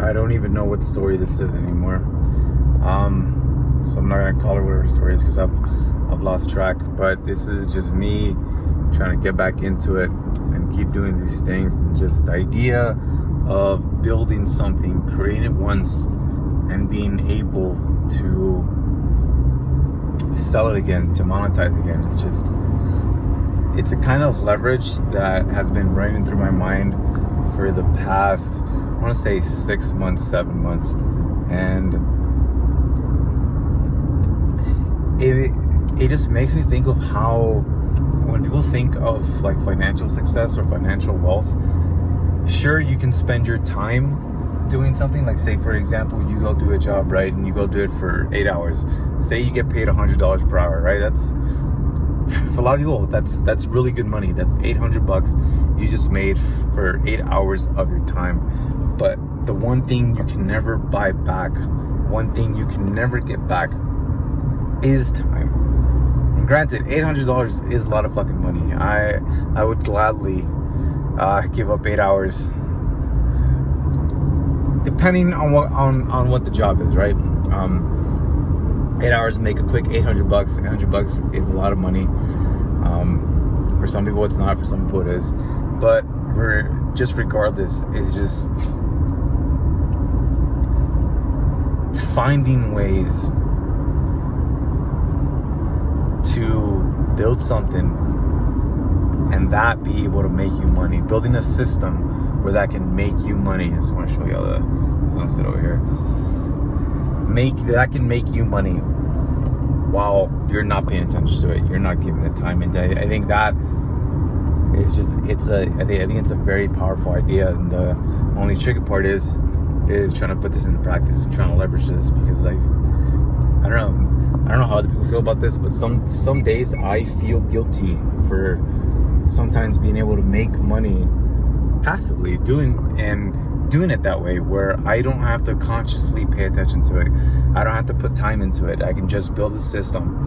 I don't even know what story this is anymore. So I'm not gonna call it whatever the story is because I've lost track. But this is just me trying to get back into it and keep doing these things. And just the idea of building something, creating it once, and being able to sell it again, to monetize again. It's a kind of leverage that has been running through my mind for the past, I want to say 6 months, 7 months. And it just makes me think of how when people think of like financial success or financial wealth, sure, you can spend your time doing something. Like, say for example, you go do a job, right, and you go do it for 8 hours. Say you get paid $100 per hour, right? That's, for a lot of people, that's really good money. That's $800 you just made for 8 hours of your time. But the one thing you can never buy back, one thing you can never get back, is time. And granted, $800 is a lot of fucking money. I would gladly give up 8 hours, depending on what the job is, right? 8 hours make a quick $800. $800 is a lot of money. For some people it's not, for some people it is. But regardless, it's just finding ways to build something and that be able to make you money. Building a system where that can make you money. I just want to show you all the sunset over here. That can make you money while you're not paying attention to it. You're not giving it time. And I think that is just, I think it's a very powerful idea. And the only tricky part is trying to put this into practice and trying to leverage this, because I don't know how other people feel about this, but some days I feel guilty for sometimes being able to make money passively, doing it that way, where I don't have to consciously pay attention to it. I don't have to put time into it. I can just build a system,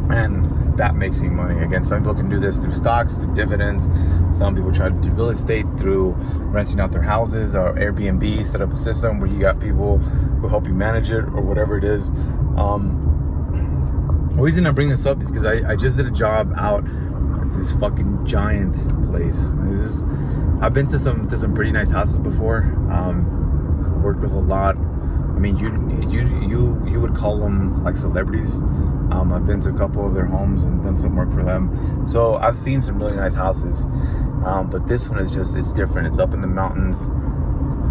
and that makes me money. Again, some people can do this through stocks, through dividends. Some people try to do real estate through renting out their houses or Airbnb, set up a system where you got people who help you manage it or whatever it is. The reason I bring this up is because I just did a job out at this fucking giant place. I've been to some pretty nice houses before. Worked with a lot. I mean, you would call them like celebrities. I've been to a couple of their homes and done some work for them. So I've seen some really nice houses. But this one is it's different. It's up in the mountains.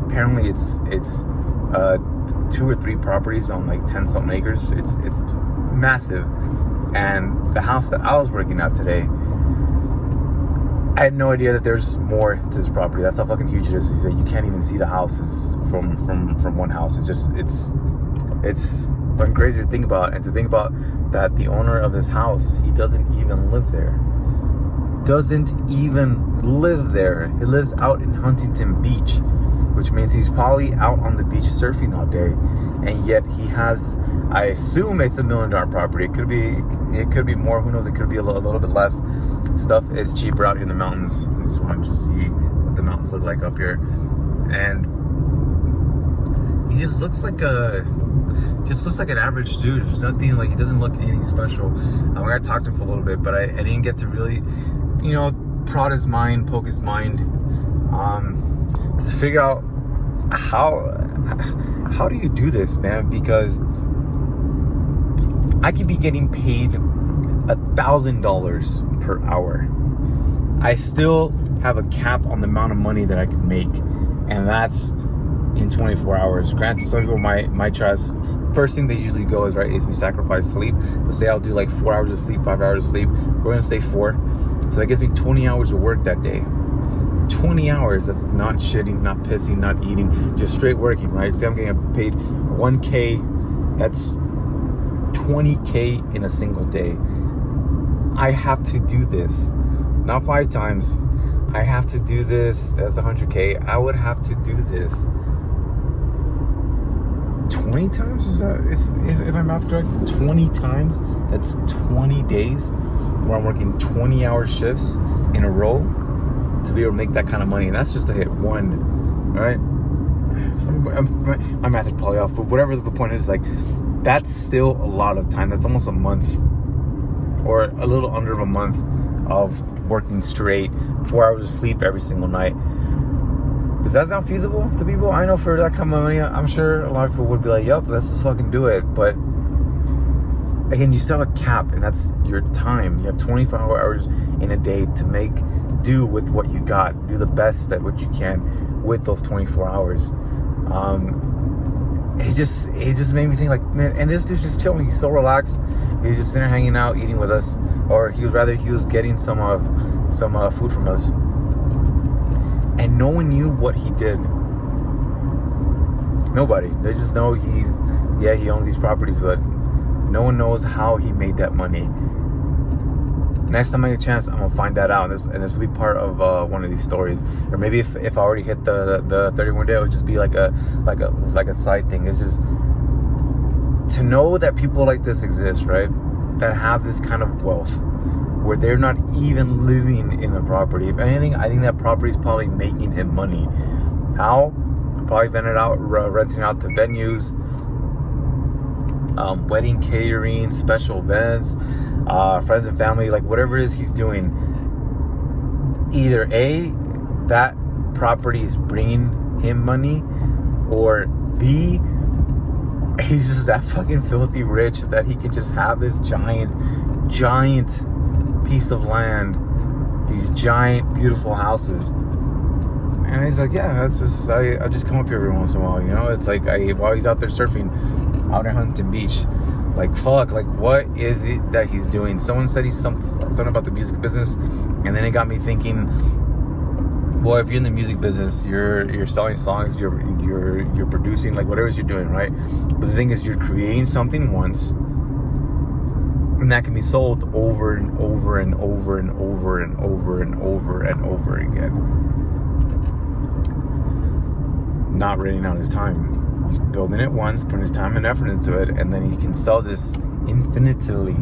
Apparently it's 2 or 3 properties on like 10 something acres. It's massive. And the house that I was working at today, I had no idea that there's more to this property. That's how fucking huge it is. Is that you can't even see the houses from one house. It's fucking crazy to think about, and to think about that the owner of this house, he doesn't even live there. He lives out in Huntington Beach, which means he's probably out on the beach surfing all day, and yet he has, I assume it's $1 million property. It could be more. Who knows? It could be a little bit less. Stuff is cheaper out here in the mountains. I just wanted to see what the mountains look like up here, and he just looks like an average dude. There's nothing, like, he doesn't look anything special. I talked to him for a little bit, but I didn't get to really, prod his mind, poke his mind, to figure out how do you do this, man? Because I could be getting paid $1,000 per hour. I still have a cap on the amount of money that I can make, and that's in 24 hours. Granted, some people might try. First thing they usually go is, right, if we sacrifice sleep. Let's say I'll do like 4 hours of sleep, 5 hours of sleep. We're gonna say 4. So that gives me 20 hours of work that day. 20 hours, that's not shitting, not pissing, not eating, just straight working, right? Say I'm getting paid $1K, that's $20K in a single day. I have to do this, not 5 times. I have to do this, that's $100K. I would have to do this 20 times? Is that, if my math correct? 20 times? That's 20 days where I'm working 20-hour shifts in a row to be able to make that kind of money. And that's just to hit one, right? my math is probably off, but whatever the point is, like, that's still a lot of time. That's almost a month, or a little under a month of working straight, 4 hours of sleep every single night. Does that sound feasible to people? I know for that kind of money, I'm sure a lot of people would be like, yup, let's just fucking do it. But again, you still have a cap, and that's your time. You have 24 hours in a day to make do with what you got. Do the best at what you can with those 24 hours. It just made me think, like, man, and this dude's just chilling. He's so relaxed. He's just sitting there hanging out, eating with us, or he was getting some food from us. And no one knew what he did. Nobody. They just know he owns these properties, but no one knows how he made that money. Next time I get a chance, I'm gonna find that out, and this will be part of one of these stories. Or maybe if I already hit the 31 day, it would just be like a side thing. It's just to know that people like this exist, right? That have this kind of wealth, where they're not even living in the property. If anything, I think that property is probably making him money. How? Probably renting out to venues, wedding catering, special events, friends and family, like whatever it is he's doing. Either A, that property is bringing him money, or B, he's just that fucking filthy rich that he can just have this giant piece of land, these giant beautiful houses. And he's like, yeah, that's just, I just come up here every once in a while, you know. It's like while he's out there surfing out at Huntington Beach, like, fuck, like, what is it that he's doing? Someone said he's something about the music business, and then it got me thinking, well, if you're in the music business, you're selling songs, you're producing, like, whatever you're doing, right? But the thing is, you're creating something once, and that can be sold over and over and over and over and over and over and over again. Not running out his time. He's building it once, putting his time and effort into it, and then he can sell this infinitely,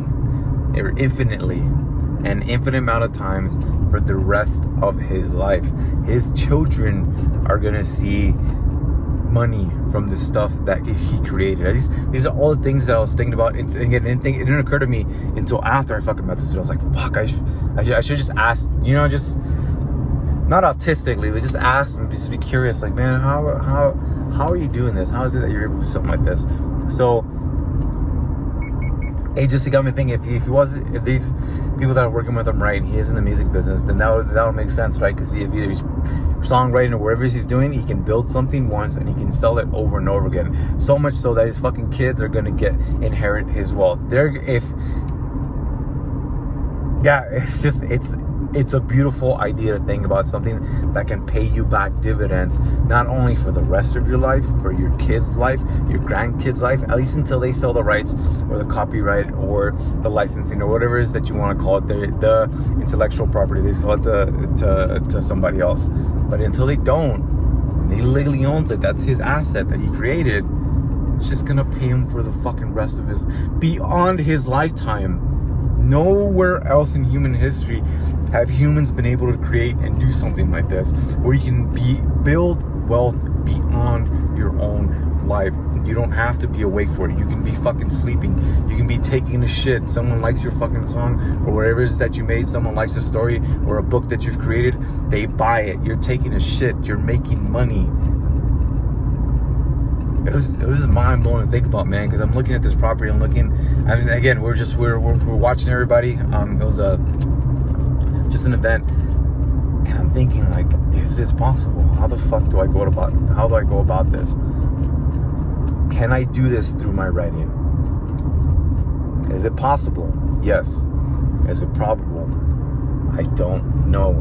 an infinite amount of times for the rest of his life. His children are gonna see money from the stuff that he created. These are all the things that I was thinking about. And again, it didn't occur to me until after I fucking met this dude. I was like, fuck, I should just ask, you know, just not autistically, but just ask and just be curious, like, man, how are you doing this? How is it that you're able to do something like this? So it just got me thinking, if these people that are working with him, right, he is in the music business, then that would make sense, right? Because if either he's songwriting or whatever he's doing, he can build something once and he can sell it over and over again. So much so that his fucking kids are gonna inherit his wealth. It's a beautiful idea to think about, something that can pay you back dividends, not only for the rest of your life, for your kids' life, your grandkids' life, at least until they sell the rights or the copyright or the licensing or whatever it is that you want to call it, the intellectual property. They sell it to somebody else. But until they don't, and he legally owns it, that's his asset that he created, it's just gonna pay him for the fucking rest of beyond his lifetime. Nowhere else in human history have humans been able to create and do something like this, where you can build wealth beyond your own life. You don't have to be awake for it. You can be fucking sleeping. You can be taking a shit. Someone likes your fucking song or whatever it is that you made. Someone likes a story or a book that you've created. They buy it. You're taking a shit. You're making money. It was mind blowing to think about, man, because I'm looking at this property. Again, we're watching everybody. It was just an event, and I'm thinking, like, is this possible? How the fuck do I go about this? Can I do this through my writing? Is it possible? Yes. Is it probable? I don't know.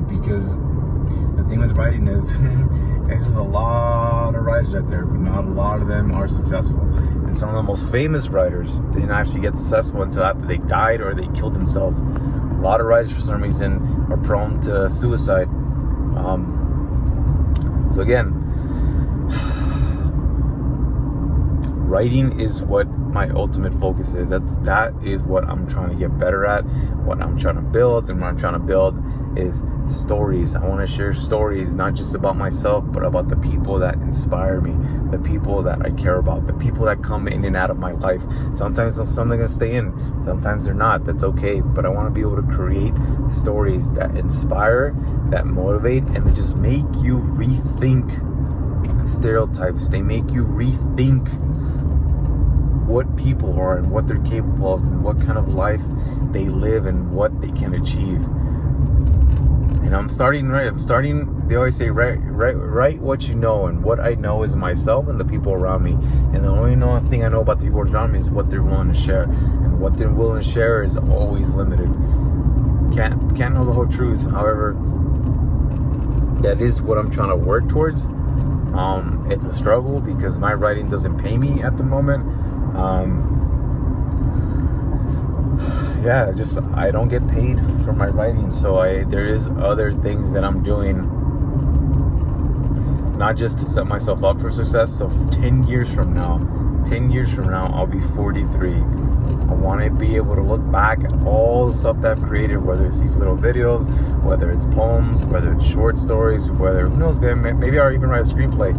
Because the thing with writing is there's a lot of writers out there, but not a lot of them are successful. And some of the most famous writers didn't actually get successful until after they died or they killed themselves. A lot of writers, for some reason, are prone to suicide. So again, Writing is what my ultimate focus is. That is what I'm trying to get better at, what I'm trying to build. And what I'm trying to build is stories. I want to share stories, not just about myself, but about the people that inspire me, the people that I care about, the people that come in and out of my life. Sometimes some are going to stay in, sometimes they're not. That's okay. But I want to be able to create stories that inspire, that motivate, and that just make you rethink stereotypes. They make you rethink what people are and what they're capable of and what kind of life they live and what they can achieve. And I'm starting, they always say, write what you know, and what I know is myself and the people around me. And the only thing I know about the people around me is what they're willing to share. And what they're willing to share is always limited. Can't know the whole truth. However, that is what I'm trying to work towards. It's a struggle because my writing doesn't pay me at the moment. I don't get paid for my writing, so there is other things that I'm doing, not just to set myself up for success. So 10 years from now, I'll be 43. I want to be able to look back at all the stuff that I've created, whether it's these little videos, whether it's poems, whether it's short stories, whether, who knows, maybe I'll even write a screenplay,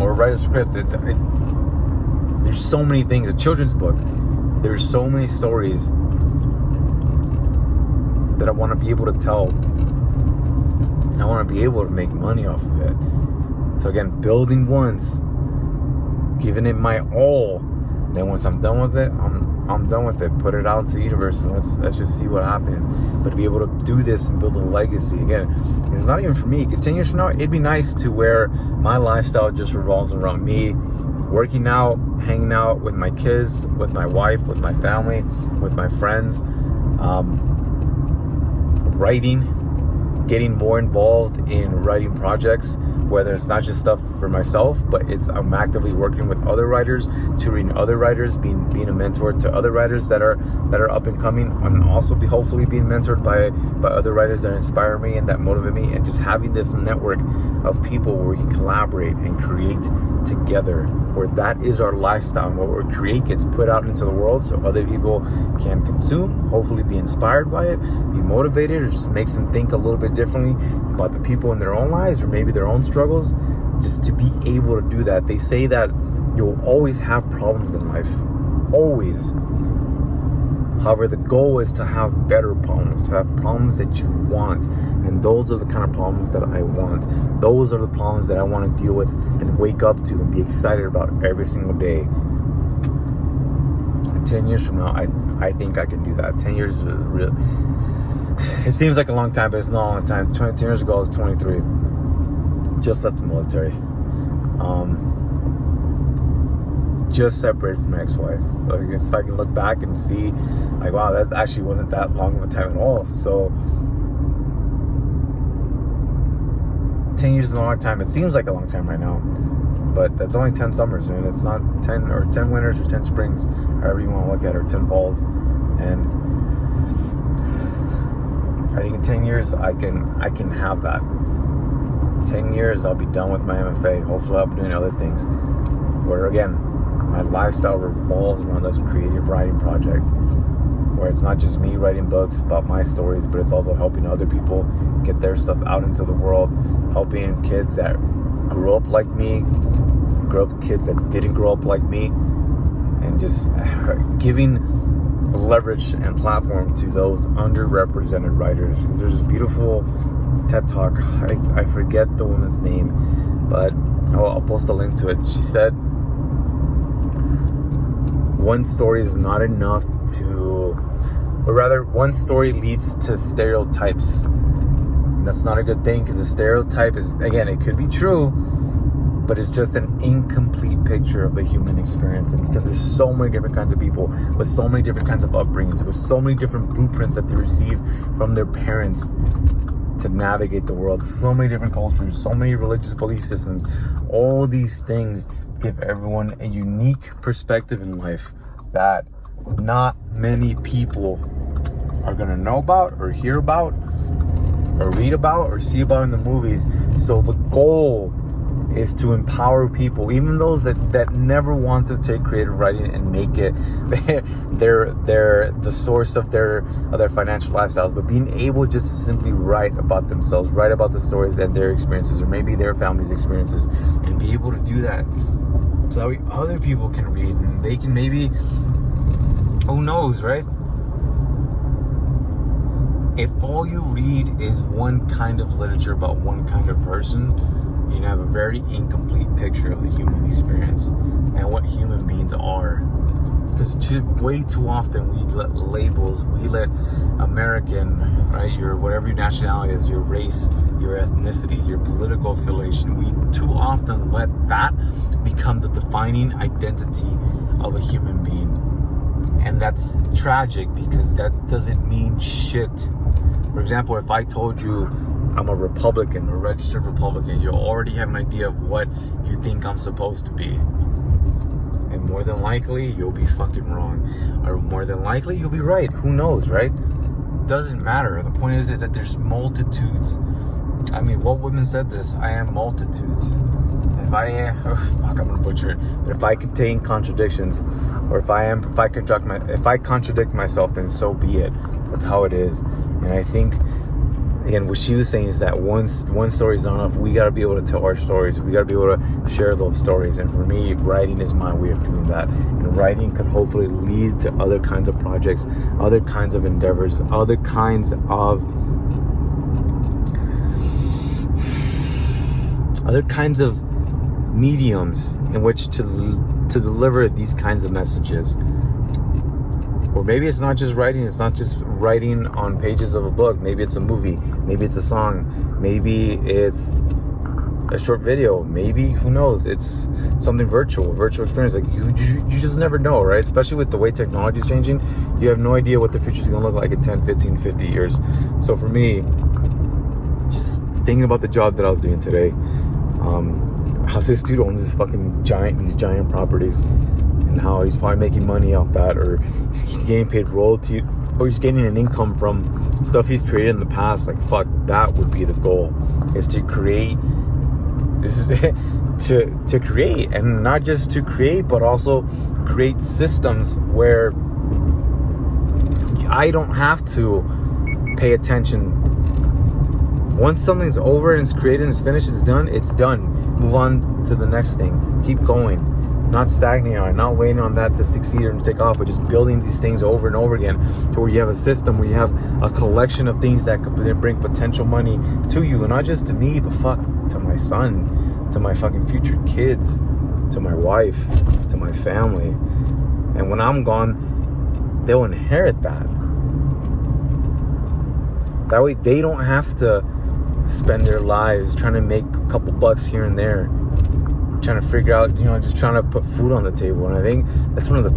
or write a script. There's so many things, a children's book. There's so many stories that I want to be able to tell, and I want to be able to make money off of it. So again, building once, giving it my all. Then once I'm done with it, I'm done with it. Put it out into the universe, and let's just see what happens. But to be able to do this and build a legacy, again, it's not even for me, because 10 years from now, it'd be nice to where my lifestyle just revolves around me working out, hanging out with my kids, with my wife, with my family, with my friends, writing, getting more involved in writing projects, whether it's not just stuff for myself, but I'm actively working with other writers, tutoring other writers, being a mentor to other writers that are up and coming, and also hopefully being mentored by other writers that inspire me and that motivate me, and just having this network of people where we can collaborate and create together, where that is our lifestyle, and what we create gets put out into the world so other people can consume, hopefully be inspired by it, be motivated, or just makes them think a little bit differently about the people in their own lives or maybe their own struggles. Just to be able to do that. They say that you'll always have problems in life, always. However, the goal is to have better problems, to have problems that you want. And those are the kind of problems that I want. Those are the problems that I want to deal with and wake up to and be excited about every single day. 10 years from now, I think I can do that. 10 years is real. It seems like a long time, but it's not a long time. 10 years ago, I was 23. Just left the military. Just separated from my ex-wife. So if I can look back and see, like, wow, that actually wasn't that long of a time at all. So 10 years is a long time. It seems like a long time right now, but that's only 10 summers, and it's not 10 winters or 10 springs, however you want to look at it, or 10 falls. And I think in 10 years I can have that. 10 years I'll be done with my MFA. Hopefully I'll be doing other things where, again, my lifestyle revolves around those creative writing projects, where it's not just me writing books about my stories, but it's also helping other people get their stuff out into the world, helping kids that grew up like me, kids that didn't grow up like me, and just giving leverage and platform to those underrepresented writers. There's this beautiful TED Talk. I forget the woman's name, but I'll post a link to it. She said, one story is not enough or rather, one story leads to stereotypes. And that's not a good thing, because a stereotype is, again, it could be true, but it's just an incomplete picture of the human experience. And because there's so many different kinds of people with so many different kinds of upbringings, with so many different blueprints that they receive from their parents to navigate the world, so many different cultures, so many religious belief systems, all these things give everyone a unique perspective in life that not many people are going to know about or hear about or read about or see about in the movies. So the goal is to empower people, even those that never want to take creative writing and make it the source of their financial lifestyles, but being able just to simply write about themselves, write about the stories and their experiences, or maybe their family's experiences, and be able to do that so that other people can read, and they can maybe, who knows, right? If all you read is one kind of literature about one kind of person, you have a very incomplete picture of the human experience and what human beings are. Because way too often we let labels, we let American, right, your whatever your nationality is, your race, your ethnicity, your political affiliation, we too often let that become the defining identity of a human being. And that's tragic, because that doesn't mean shit. For example, if I told you I'm a Republican, a registered Republican, you already have an idea of what you think I'm supposed to be. And more than likely, you'll be fucking wrong. Or more than likely, you'll be right. Who knows, right? Doesn't matter. The point is that there's multitudes. I mean, what woman said this? I am multitudes. If I I'm gonna butcher it. But if I contain contradictions, or if I contradict myself, then so be it. That's how it is. And I think, again, what she was saying is that one story is not enough. We got to be able to tell our stories. We got to be able to share those stories. And for me, writing is my way of doing that. And writing could hopefully lead to other kinds of projects, other kinds of endeavors, other kinds of mediums in which to deliver these kinds of messages. Or maybe it's not just writing. It's not just writing on pages of a book. Maybe it's a movie. Maybe it's a song. Maybe it's a short video. Maybe, who knows? It's something virtual experience. Like you just never know, right? Especially with the way technology is changing. You have no idea what the future is going to look like in 10, 15, 50 years. So for me, just thinking about the job that I was doing today, how this dude owns these giant properties, and how he's probably making money off that, or he's getting paid royalty, or he's getting an income from stuff he's created in the past. Like, fuck, that would be the goal, is to create. This is to create, and not just to create, but also create systems where I don't have to pay attention. Once something's over and it's created and it's finished, it's done. Move on to the next thing. Keep going. Not stagnating on it, not waiting on that to succeed or to take off, but just building these things over and over again, to where you have a system, where you have a collection of things that could bring potential money to you, and not just to me, but fuck, to my son, to my fucking future kids, to my wife, to my family. And when I'm gone, they'll inherit that. That way they don't have to spend their lives trying to make a couple bucks here and there, trying to figure out, just trying to put food on the table. And I think that's one of the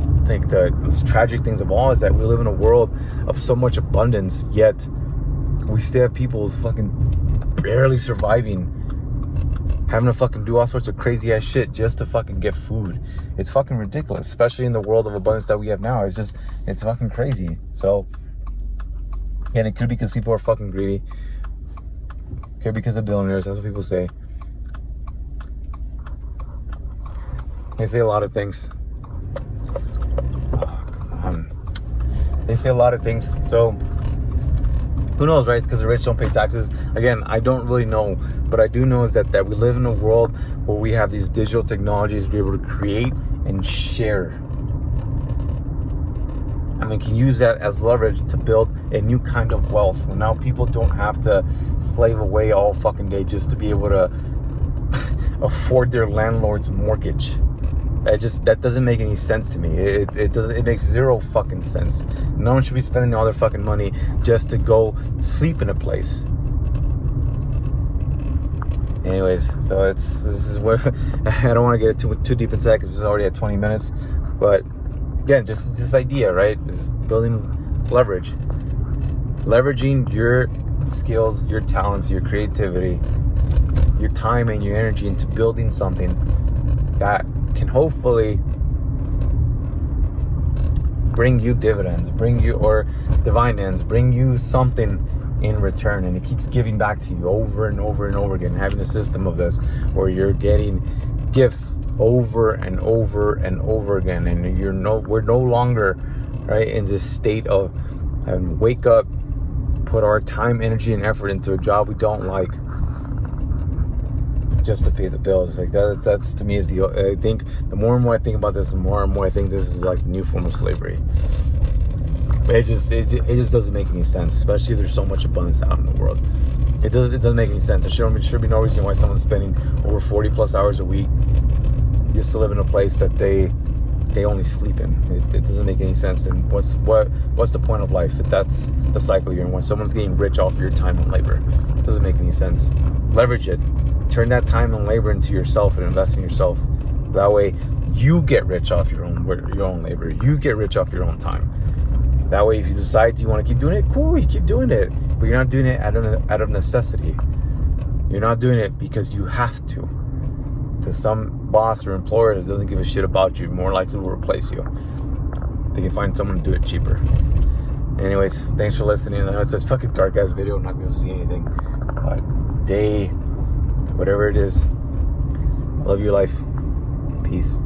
most tragic things of all, is that we live in a world of so much abundance, yet we still have people fucking barely surviving, having to fucking do all sorts of crazy ass shit just to fucking get food. It's fucking ridiculous, especially in the world of abundance that we have now. It's fucking crazy. So, and it could be because people are fucking greedy. It could be because of billionaires. That's what people say. They say a lot of things. Oh, come on. They say a lot of things. So, who knows, right? It's because the rich don't pay taxes. Again, I don't really know. But I do know is that we live in a world where we have these digital technologies to be able to create and share. And we can use that as leverage to build a new kind of wealth. Well, now people don't have to slave away all fucking day just to be able to afford their landlord's mortgage. That doesn't make any sense to me. It makes zero fucking sense. No one should be spending all their fucking money just to go sleep in a place. Anyways, so this is where I don't want to get too deep into that, because it's already at 20 minutes. But again, just this idea, right? This building leverage. Leveraging your skills, your talents, your creativity, your time and your energy into building something that can hopefully bring you dividends, or divine ends, bring you something in return, and it keeps giving back to you over and over and over again. Having a system of this where you're getting gifts over and over and over again, and we're no longer right in this state of having to wake up, put our time, energy, and effort into a job we don't like just to pay the bills. Like that's to me is I think the more and more I think about this, the more and more I think this is like a new form of slavery. But it just doesn't make any sense, especially if there's so much abundance out in the world. It doesn't make any sense. There should be no reason why someone's spending over 40 plus hours a week just to live in a place that they only sleep in. It doesn't make any sense. And what's the point of life if that's the cycle you're in? When someone's getting rich off your time and labor, it doesn't make any sense. Leverage it. Turn that time and labor into yourself and invest in yourself. That way, you get rich off your own labor. You get rich off your own time. That way, if you decide you want to keep doing it, cool, you keep doing it. But you're not doing it out of necessity. You're not doing it because you have to. To some boss or employer that doesn't give a shit about you, more likely will replace you. They can find someone to do it cheaper. Anyways, thanks for listening. I know it's a fucking dark ass video. I'm not going to see anything. But day, whatever it is, love your life. Peace.